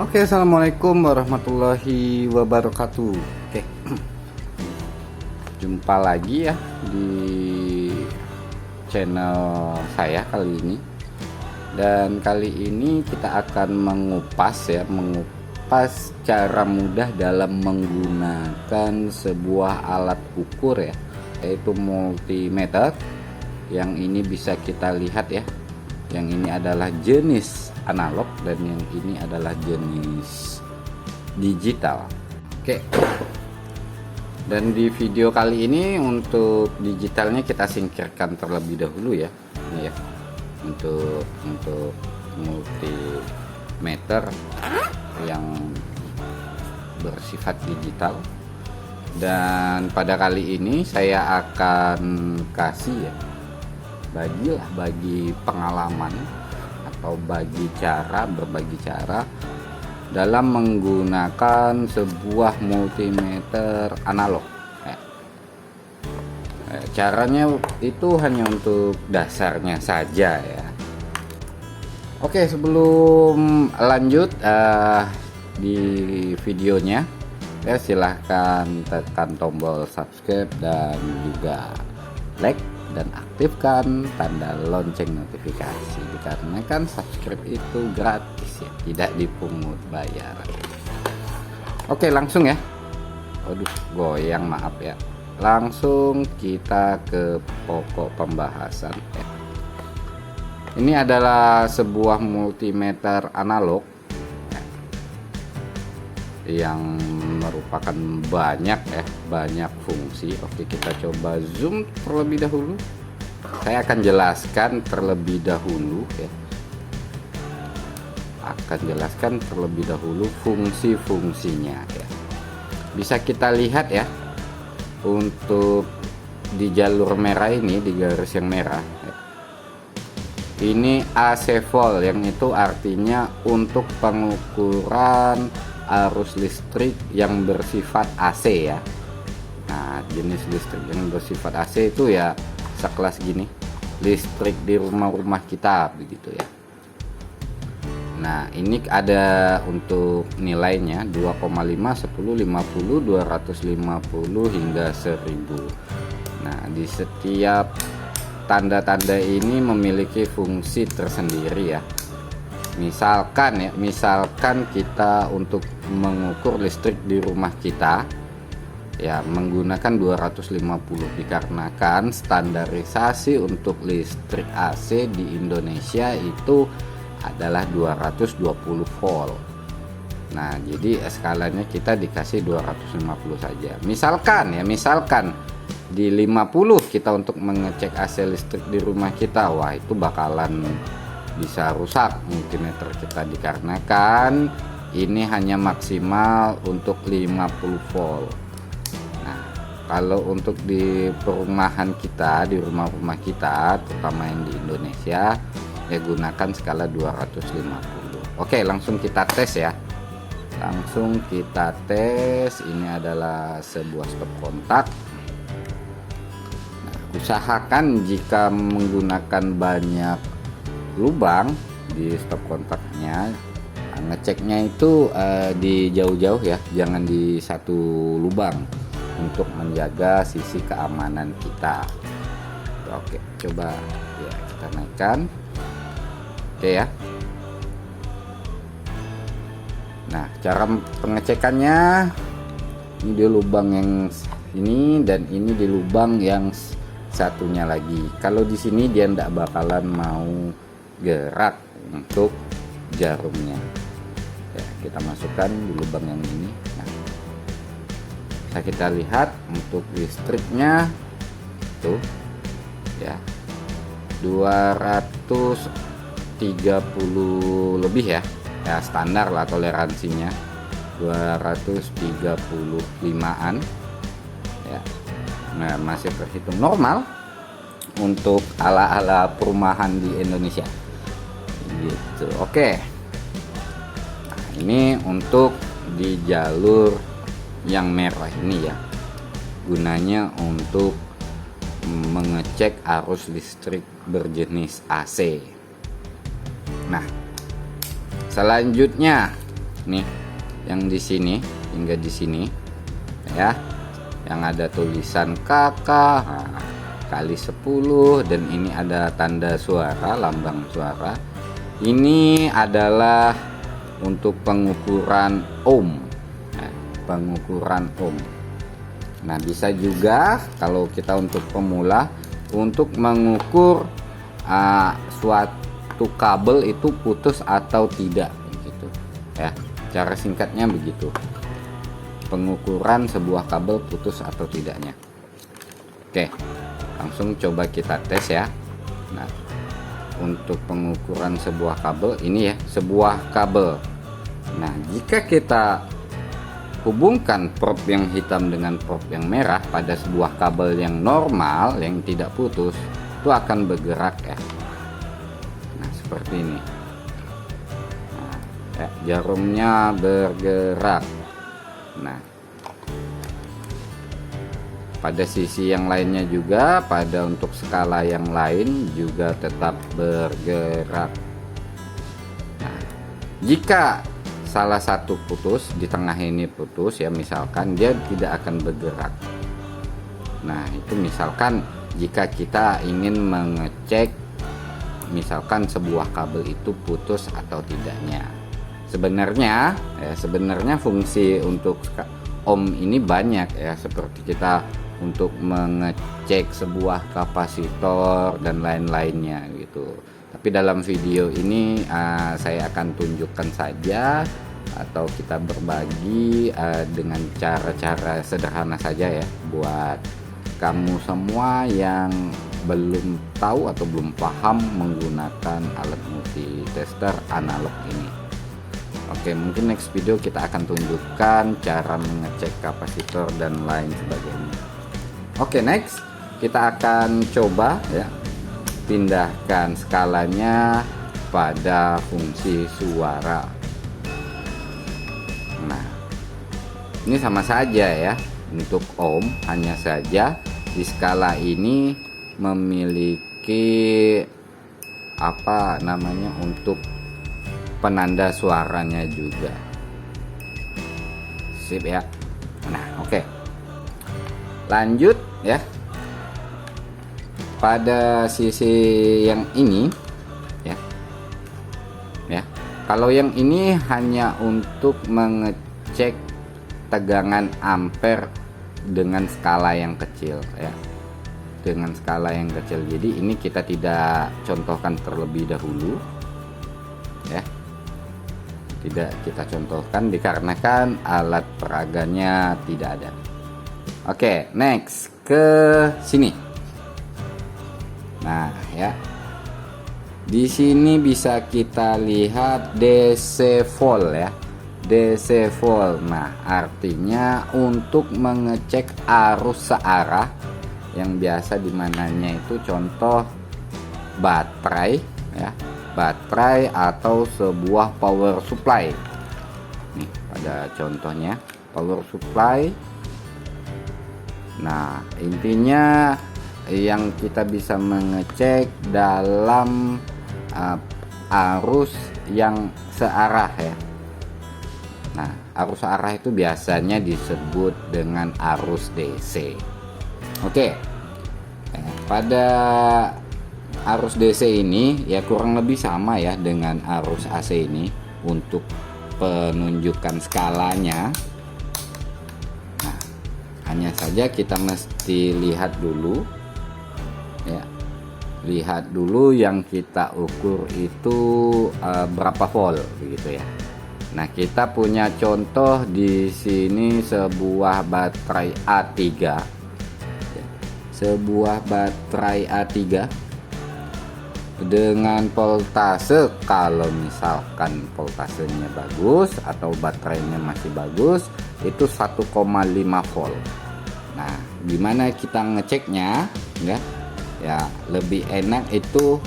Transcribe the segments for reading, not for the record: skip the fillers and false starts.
Oke, assalamualaikum warahmatullahi wabarakatuh. Oke, jumpa lagi ya di channel saya kali ini. Dan kali ini kita akan mengupas cara mudah dalam menggunakan sebuah alat ukur ya, yaitu multimeter. Yang ini bisa kita lihat ya. Yang ini adalah jenis analog dan yang ini adalah jenis digital. Oke. Dan di video kali ini untuk digitalnya kita singkirkan terlebih dahulu ya. Ini ya. Untuk multimeter yang bersifat digital. Dan pada kali ini saya akan kasih ya, bagi pengalaman atau berbagi cara dalam menggunakan sebuah multimeter analog. Caranya itu hanya untuk dasarnya saja ya. Oke, sebelum lanjut di videonya ya, silahkan tekan tombol subscribe dan juga like dan aktifkan tanda lonceng notifikasi, dikarenakan subscribe itu gratis ya, tidak dipungut bayar. Oke, langsung ya. Waduh, goyang, maaf ya. Langsung kita ke pokok pembahasan ya. Ini adalah sebuah multimeter analog ya, yang merupakan banyak fungsi. Oke, kita coba zoom terlebih dahulu. Saya akan jelaskan terlebih dahulu ya. Fungsi-fungsinya ya. Bisa kita lihat ya, untuk di jalur merah ini, di garis yang merah ya. Ini AC volt, yang itu artinya untuk pengukuran arus listrik yang bersifat AC ya. Nah, jenis listrik yang bersifat AC itu ya sekelas gini, listrik di rumah-rumah kita begitu ya. Nah, ini ada untuk nilainya 2,5, 10, 50, 250 hingga 1000. Nah, di setiap tanda-tanda ini memiliki fungsi tersendiri ya. Misalkan kita untuk mengukur listrik di rumah kita ya menggunakan 250, dikarenakan standarisasi untuk listrik AC di Indonesia itu adalah 220 volt. Nah, jadi skalanya kita dikasih 250 saja. Misalkan di 50 kita untuk mengecek AC listrik di rumah kita, wah itu bakalan bisa rusak multimeter kita, dikarenakan ini hanya maksimal untuk 50 volt. Nah, kalau untuk di perumahan kita, di rumah-rumah kita terutama yang di Indonesia ya, gunakan skala 250. Oke, langsung kita tes ya. Ini adalah sebuah stop kontak. Nah, usahakan jika menggunakan banyak lubang di stop kontaknya, ngeceknya itu di jauh-jauh ya, jangan di satu lubang, untuk menjaga sisi keamanan kita. Oke, coba ya kita naikkan. Oke ya. Nah, cara pengecekannya, ini di lubang yang ini dan ini di lubang yang satunya lagi. Kalau di sini dia tidak bakalan mau gerak untuk jarumnya ya, kita masukkan di lubang yang ini. Nah, bisa kita lihat untuk listriknya tuh ya, 230 lebih ya, standar lah toleransinya 235an ya. Nah, masih terhitung normal untuk ala-ala perumahan di Indonesia gitu. Oke, nah, ini untuk di jalur yang merah ini ya, gunanya untuk mengecek arus listrik berjenis AC. Nah, selanjutnya nih yang di sini hingga di sini ya, yang ada tulisan kakak kali 10, dan ini ada tanda suara, lambang suara. Ini adalah untuk pengukuran ohm, pengukuran ohm. Nah, bisa juga kalau kita untuk pemula untuk mengukur suatu kabel itu putus atau tidak gitu ya. Cara singkatnya begitu, pengukuran sebuah kabel putus atau tidaknya. Oke, langsung coba kita tes ya. Nah, untuk pengukuran sebuah kabel ini ya, sebuah kabel. Nah, jika kita hubungkan prob yang hitam dengan prob yang merah pada sebuah kabel yang normal yang tidak putus, itu akan bergerak ya. Nah, seperti ini. Nah, ya, jarumnya bergerak. Nah, pada sisi yang lainnya juga, pada untuk skala yang lain juga tetap bergerak. Nah, jika salah satu putus, di tengah ini putus ya, misalkan dia tidak akan bergerak. Nah, itu misalkan jika kita ingin mengecek misalkan sebuah kabel itu putus atau tidaknya. Sebenarnya fungsi untuk ohm ini banyak ya, seperti kita untuk mengecek sebuah kapasitor dan lain-lainnya gitu. Tapi dalam video ini saya akan tunjukkan saja, atau kita berbagi dengan cara-cara sederhana saja ya, buat kamu semua yang belum tahu atau belum paham menggunakan alat multitester analog ini. Oke, mungkin next video kita akan tunjukkan cara mengecek kapasitor dan lain sebagainya. Oke, next kita akan coba ya, pindahkan skalanya pada fungsi suara. Nah, ini sama saja ya, untuk ohm, hanya saja di skala ini memiliki apa namanya, untuk penanda suaranya juga. Sip ya. Nah, oke. Lanjut ya. Pada sisi yang ini ya. Ya. Kalau yang ini hanya untuk mengecek tegangan ampere dengan skala yang kecil ya. Dengan skala yang kecil. Jadi ini kita tidak contohkan terlebih dahulu ya. Tidak kita contohkan dikarenakan alat peraganya tidak ada. Oke, next ke sini. Nah, ya. Di sini bisa kita lihat DC volt ya. DC volt. Nah, artinya untuk mengecek arus searah yang biasa dimananya itu contoh baterai ya. Baterai atau sebuah power supply. Nih, pada contohnya power supply. Nah, intinya yang kita bisa mengecek dalam arus yang searah ya. Nah, arus searah itu biasanya disebut dengan arus DC. Oke. Pada arus DC ini ya kurang lebih sama ya dengan arus AC ini untuk penunjukan skalanya. Nah, hanya saja kita mesti lihat dulu ya, lihat dulu yang kita ukur itu berapa volt begitu ya. Nah, kita punya contoh di sini sebuah baterai A3 ya, sebuah baterai A3 dengan voltase, kalau misalkan voltasenya bagus atau baterainya masih bagus, itu 1,5 volt. Nah, gimana kita ngeceknya ya? Ya, lebih enak itu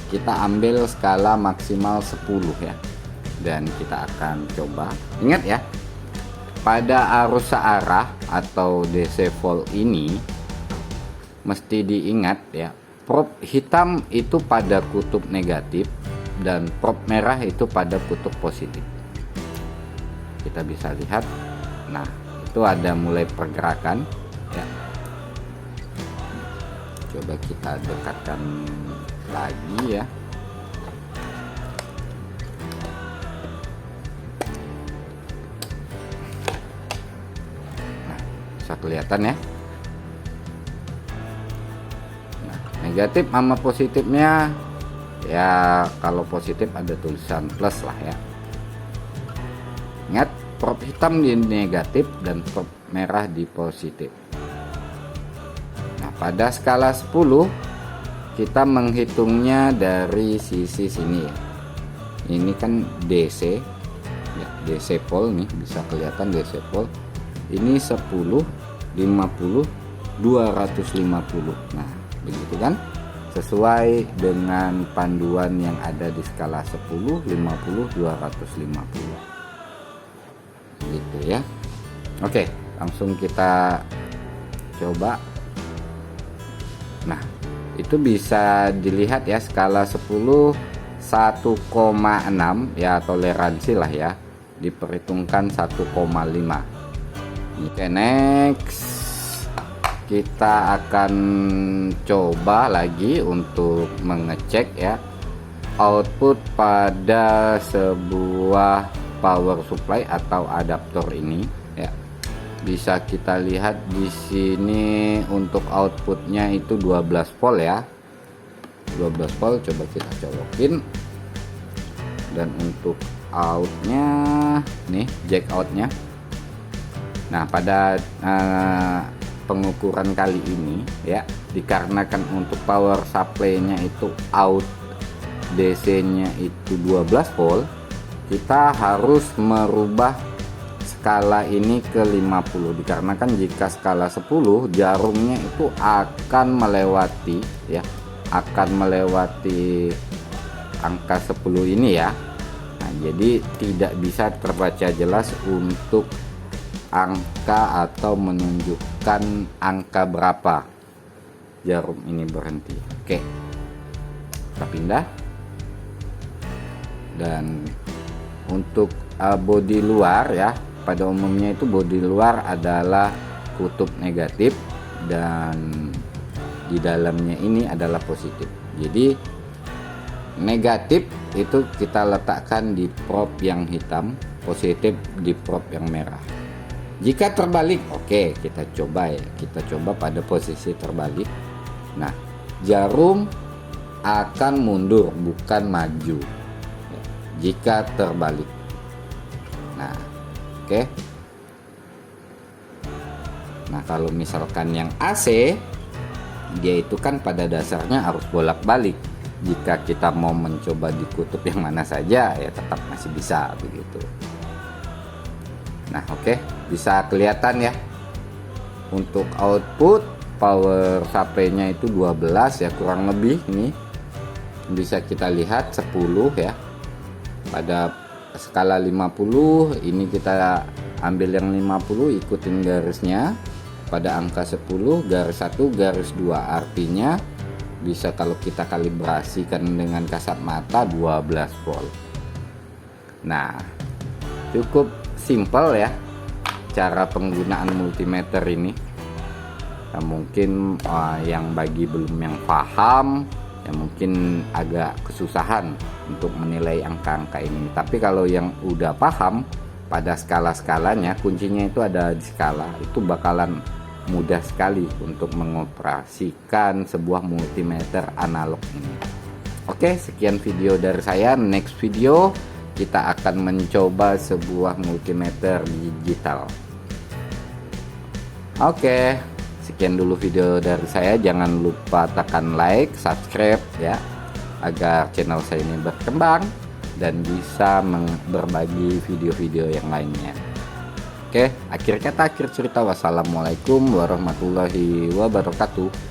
kita ambil skala maksimal 10 ya. Dan kita akan coba. Ingat ya, pada arus searah atau DC volt ini mesti diingat ya, prob hitam itu pada kutub negatif dan prob merah itu pada kutub positif. kita bisa lihat. Nah, itu ada mulai pergerakan ya. Coba kita dekatkan lagi ya. Nah, bisa kelihatan ya. Nah, negatif sama positifnya ya, kalau positif ada tulisan plus lah ya. Ingat, prop hitam di negatif dan prop merah di positif. Nah, pada skala 10 kita menghitungnya dari sisi sini ya. Ini kan DC ya, DC pole nih, bisa kelihatan DC pole. Ini 10, 50, 250. Nah, begitu kan? Sesuai dengan panduan yang ada di skala 10, 50, 250. Gitu ya. Oke, langsung kita coba. Nah, itu bisa dilihat ya, skala 10 1,6 ya, toleransi lah ya, diperhitungkan 1,5. Oke, next kita akan coba lagi untuk mengecek ya output pada sebuah power supply atau adaptor ini ya. Bisa kita lihat di sini untuk outputnya itu 12 volt ya. 12 volt, coba kita colokin. Dan untuk outnya nih, jack outnya. Nah, pada pengukuran kali ini ya, dikarenakan untuk power supply-nya itu out DC-nya itu 12 volt, kita harus merubah skala ini ke 50, dikarenakan jika skala 10 jarumnya itu akan melewati ya, akan melewati angka 10 ini ya. Nah, jadi tidak bisa terbaca jelas untuk angka atau menunjukkan angka berapa jarum ini berhenti. Oke, kita pindah. Dan untuk bodi luar ya, pada umumnya itu bodi luar adalah kutub negatif dan di dalamnya ini adalah positif. Jadi negatif itu kita letakkan di prop yang hitam, positif di prop yang merah. Jika terbalik, oke, kita coba ya, kita coba pada posisi terbalik. Nah, jarum akan mundur bukan maju jika terbalik. Nah, oke. Nah, kalau misalkan yang AC, dia itu kan pada dasarnya harus bolak-balik. Jika kita mau mencoba di kutub yang mana saja, ya tetap masih bisa begitu. Nah, oke, bisa kelihatan ya. Untuk output power supply-nya itu 12 ya, kurang lebih ini. Bisa kita lihat 10 ya. Pada skala 50 ini kita ambil yang 50, ikutin garisnya. Pada angka 10 garis 1 garis 2, artinya bisa kalau kita kalibrasikan dengan kasat mata 12 volt. Nah, cukup simple ya cara penggunaan multimeter ini. Nah, mungkin yang bagi belum yang paham ya mungkin agak kesusahan untuk menilai angka-angka ini. Tapi kalau yang udah paham pada skala-skalanya, kuncinya itu ada di skala, itu bakalan mudah sekali untuk mengoperasikan sebuah multimeter analog ini. Oke, sekian video dari saya. Next video kita akan mencoba sebuah multimeter digital. Oke, sekian dulu video dari saya. Jangan lupa tekan like, subscribe ya, agar channel saya ini berkembang dan bisa berbagi video-video yang lainnya. Oke, akhir kata, akhir cerita. Wassalamualaikum warahmatullahi wabarakatuh.